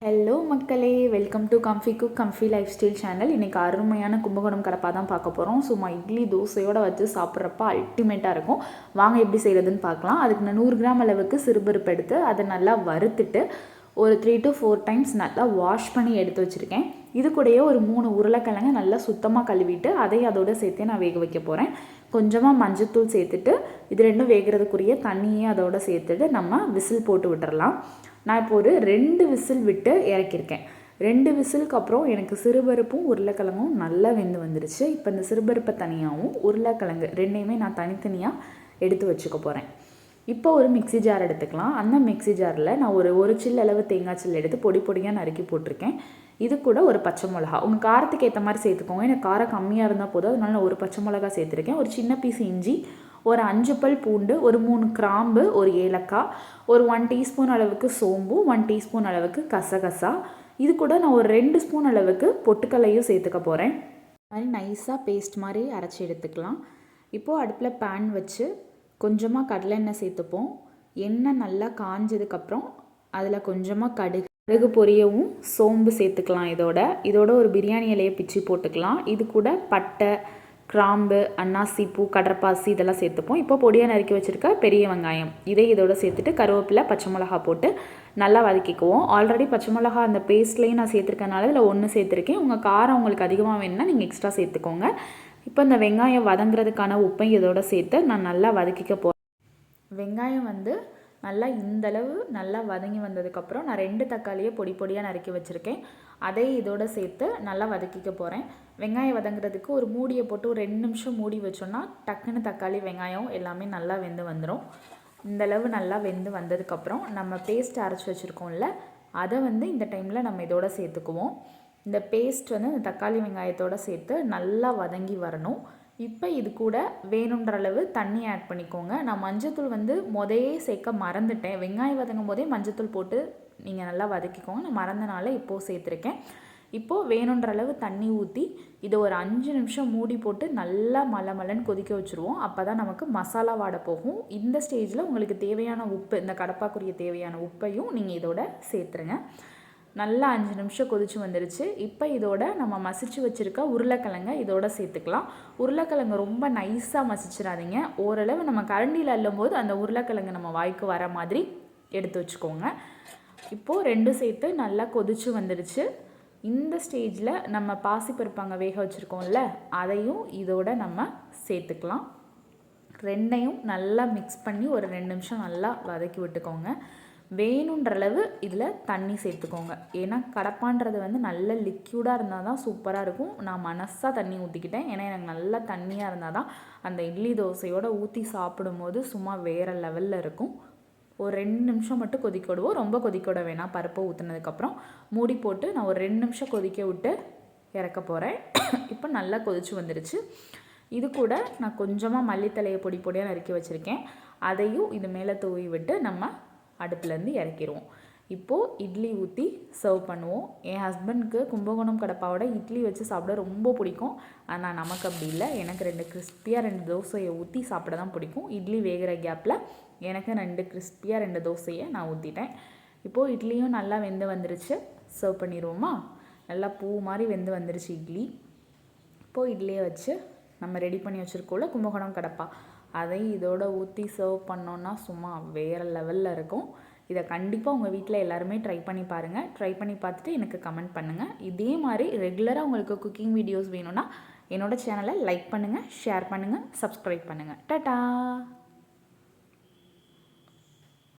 Hello மக்களே, welcome to comfy cook comfy life style channel. இன்றைக்கி அருமையான கும்பகோணம் கடப்பா தான் பார்க்க போகிறோம். சும்மா இட்லி தோசையோடு வச்சு சாப்பிட்றப்ப அல்டிமேட்டாக இருக்கும். வாங்க எப்படி செய்கிறதுன்னு பார்க்கலாம். அதுக்கு நான் 100 கிராம் அளவுக்கு சிறுபருப்பு எடுத்து அதை நல்லா வறுத்துட்டு ஒரு 3 to 4 டைம்ஸ் நல்லா வாஷ் பண்ணி எடுத்து வச்சுருக்கேன். இது கூடயே ஒரு 3 உருளைக்கிழங்கு நல்லா சுத்தமாக கழுவிட்டு அதையும் அதோடு சேர்த்து நான் வேக வைக்க போகிறேன். கொஞ்சமாக மஞ்சத்தூள் சேர்த்துட்டு இது ரெண்டும் வேகிறதுக்குரிய தண்ணியே அதோடு சேர்த்துட்டு நம்ம விசில் போட்டு விட்டுறலாம். நான் இப்போ ஒரு 2 விசில் விட்டு இறக்கியிருக்கேன். 2 விசிலுக்கு அப்புறம் எனக்கு சிறுபருப்பும் உருளைக்கிழங்கும் நல்லா வெந்து வந்துருச்சு. இப்போ இந்த சிறுபருப்பை தனியாகவும் உருளைக்கிழங்கு ரெண்டையுமே நான் தனித்தனியாக எடுத்து வச்சுக்க போகிறேன். இப்போ ஒரு மிக்சி ஜார் எடுத்துக்கலாம். அந்த மிக்சி ஜாரில் நான் ஒரு சில்லு அளவு தேங்காய் சில்லு எடுத்து பொடி பொடியாக நறுக்கி போட்டிருக்கேன். இது கூட ஒரு பச்சை மிளகா, உங்கள் காரத்துக்கு ஏற்ற மாதிரி சேர்த்துக்கோங்க. எனக்கு காரம் கம்மியாக இருந்தால் போதும், அதனால நான் ஒரு பச்சை மிளகா சேர்த்துருக்கேன். ஒரு சின்ன பீஸ் இஞ்சி, ஒரு 5 பல் பூண்டு, ஒரு 3 கிராம்பு, ஒரு ஏலக்காய், ஒரு 1 டீஸ்பூன் அளவுக்கு சோம்பு, 1 டீஸ்பூன் அளவுக்கு கசகசா. இது கூட நான் ஒரு 2 ஸ்பூன் அளவுக்கு பொட்டுக்கல்லையும் சேர்த்துக்க போகிறேன். மாதிரி நைஸாக பேஸ்ட் மாதிரி அரைச்சி எடுத்துக்கலாம். இப்போது அடுப்பில் பேன் வச்சு கொஞ்சமாக கடலை எண்ணெய் சேர்த்துப்போம். எண்ணெய் நல்லா காஞ்சதுக்கப்புறம் அதில் கொஞ்சமாக கடுகு பொரியவும் சோம்பு சேர்த்துக்கலாம். இதோட ஒரு பிரியாணி இலையை பிச்சு போட்டுக்கலாம். இது கூட பட்டை, கிராம்பு, அன்னாசி பூ, கடற்பாசி இதெல்லாம் சேர்த்துப்போம். இப்போ பொடியாக நறுக்கி வச்சுருக்க பெரிய வெங்காயம் இதோட சேர்த்துட்டு கருவேப்பிலை, பச்சை மிளகா போட்டு நல்லா வதக்கிக்குவோம். ஆல்ரெடி பச்சை மிளகா அந்த பேஸ்ட்லேயும் நான் சேர்த்துருக்கனால இதில் 1 சேர்த்துருக்கேன். உங்கள் காரம் உங்களுக்கு அதிகமாக வேணும்னா நீங்கள் எக்ஸ்ட்ரா சேர்த்துக்கோங்க. இப்போ இந்த வெங்காயம் வதங்குறதுக்கான உப்பையும் இதோட சேர்த்து நான் நல்லா வதக்கிக்க போகிறேன். வெங்காயம் நல்லா இந்தளவு நல்லா வதங்கி வந்ததுக்கப்புறம் நான் 2 தக்காளியை பொடி பொடியாக நறுக்கி வச்சுருக்கேன். அதை இதோட சேர்த்து நல்லா வதக்கிக்க போகிறேன். வெங்காயம் வதங்குறதுக்கு ஒரு மூடியை போட்டு ஒரு 2 நிமிஷம் மூடி வச்சோன்னா டக்குன்னு தக்காளி வெங்காயம் எல்லாமே நல்லா வெந்து வந்துடும். இந்தளவு நல்லா வெந்து வந்ததுக்கப்புறம் நம்ம பேஸ்ட் அரைச்சி வச்சுருக்கோம்ல, அதை இந்த டைமில் நம்ம இதோட சேர்த்துக்குவோம். இந்த பேஸ்ட் இந்த தக்காளி வெங்காயத்தோடு சேர்த்து நல்லா வதங்கி வரணும். இப்போ இது கூட வேணுன்ற அளவு தண்ணி ஆட் பண்ணிக்கோங்க. நான் மஞ்சத்தூள் முதையே சேர்க்க மறந்துட்டேன். வெங்காயம் வதங்கும் போதே மஞ்சத்தூள் போட்டு நீங்கள் நல்லா வதக்கிக்கோங்க. நான் மறந்தனால இப்போது சேர்த்துருக்கேன். இப்போது வேணுன்ற அளவு தண்ணி ஊற்றி இதை ஒரு 5 நிமிஷம் மூடி போட்டு நல்லா மலன்னு கொதிக்க வச்சுருவோம். அப்போ தான் நமக்கு மசாலா வாடை போகும். இந்த ஸ்டேஜில் உங்களுக்கு தேவையான உப்பு, இந்த கடப்பாக்குரிய தேவையான உப்பையும் நீங்கள் இதோட சேர்த்துருங்க. நல்லா 5 நிமிஷம் கொதிச்சு வந்துருச்சு. இப்போ இதோட நம்ம மசிச்சு வச்சுருக்க உருளைக்கிழங்கை இதோட சேர்த்துக்கலாம். உருளைக்கிழங்கு ரொம்ப நைஸாக மசிச்சிடாதீங்க. ஓரளவு நம்ம கரண்டியில் அள்ளும்போது அந்த உருளைக்கிழங்கு நம்ம வாய்க்கு வர மாதிரி எடுத்து வச்சுக்கோங்க. இப்போது 2 சேர்த்து நல்லா கொதிச்சு வந்துருச்சு. இந்த ஸ்டேஜில் நம்ம பாசிப்பருப்பாங்க வேக வச்சுருக்கோம்ல, அதையும் இதோட நம்ம சேர்த்துக்கலாம். 2யும் நல்லா மிக்ஸ் பண்ணி ஒரு 2 நிமிஷம் நல்லா வதக்கி விட்டுக்கோங்க. வேணுன்ற அளவு இதில் தண்ணி சேர்த்துக்கோங்க. ஏன்னா கடப்பான்றது நல்ல லிக்யூடாக இருந்தால் தான் சூப்பராக இருக்கும். நான் மனசாக தண்ணி ஊற்றிக்கிட்டேன். ஏன்னா எனக்கு நல்லா தண்ணியாக இருந்தால் தான் அந்த இட்லி தோசையோடு ஊற்றி சாப்பிடும்போது சும்மா வேறு லெவலில் இருக்கும். ஒரு 2 நிமிஷம் மட்டும் கொதிக்க விடுவோம். ரொம்ப கொதிக்க விட வேணாம். பருப்பை ஊற்றுனதுக்கப்புறம் மூடி போட்டு நான் ஒரு 2 நிமிஷம் கொதிக்க விட்டு இறக்க போகிறேன். இப்போ நல்லா கொதிச்சு வந்துருச்சு. இது கூட நான் கொஞ்சமாக மல்லித்தலையை பொடி பொடியாக நறுக்கி வச்சுருக்கேன். அதையும் இது மேலே தூவி விட்டு நம்ம அடுப்புலேருந்து இறக்கிடுவோம். இப்போது இட்லி ஊற்றி சர்வ் பண்ணுவோம். என் ஹஸ்பண்டுக்கு கும்பகோணம் கடப்பாவோட இட்லி வச்சு சாப்பிட ரொம்ப பிடிக்கும். ஆனால் நமக்கு அப்படி இல்லை. எனக்கு 2 கிறிஸ்பியாக 2 தோசையை ஊற்றி சாப்பிட தான் பிடிக்கும். இட்லி வேகிற கேப்பில் எனக்கு 2 கிறிஸ்பியாக 2 தோசையை நான் ஊற்றிட்டேன். இப்போது இட்லியும் நல்லா வெந்து வந்துருச்சு. சர்வ் பண்ணிடுவோமா? நல்லா பூ மாதிரி வெந்து வந்துருச்சு இட்லி. இப்போது இட்லியை வச்சு நம்ம ரெடி பண்ணி வச்சுருக்கோம்ல கும்பகோணம் கடப்பா, அதை இதோட ஊற்றி சர்வ் பண்ணோன்னா சும்மா வேறு லெவலில் இருக்கும். இதை கண்டிப்பாக உங்கள் வீட்டில் எல்லாருமே ட்ரை பண்ணி பாருங்கள். ட்ரை பண்ணி பார்த்துட்டு எனக்கு கமெண்ட் பண்ணுங்கள். இதே மாதிரி ரெகுலராக உங்களுக்கு குக்கிங் வீடியோஸ் வேணும்னா என்னோடய சேனலை லைக் பண்ணுங்கள், ஷேர் பண்ணுங்கள், சப்ஸ்கிரைப் பண்ணுங்கள். டாடா.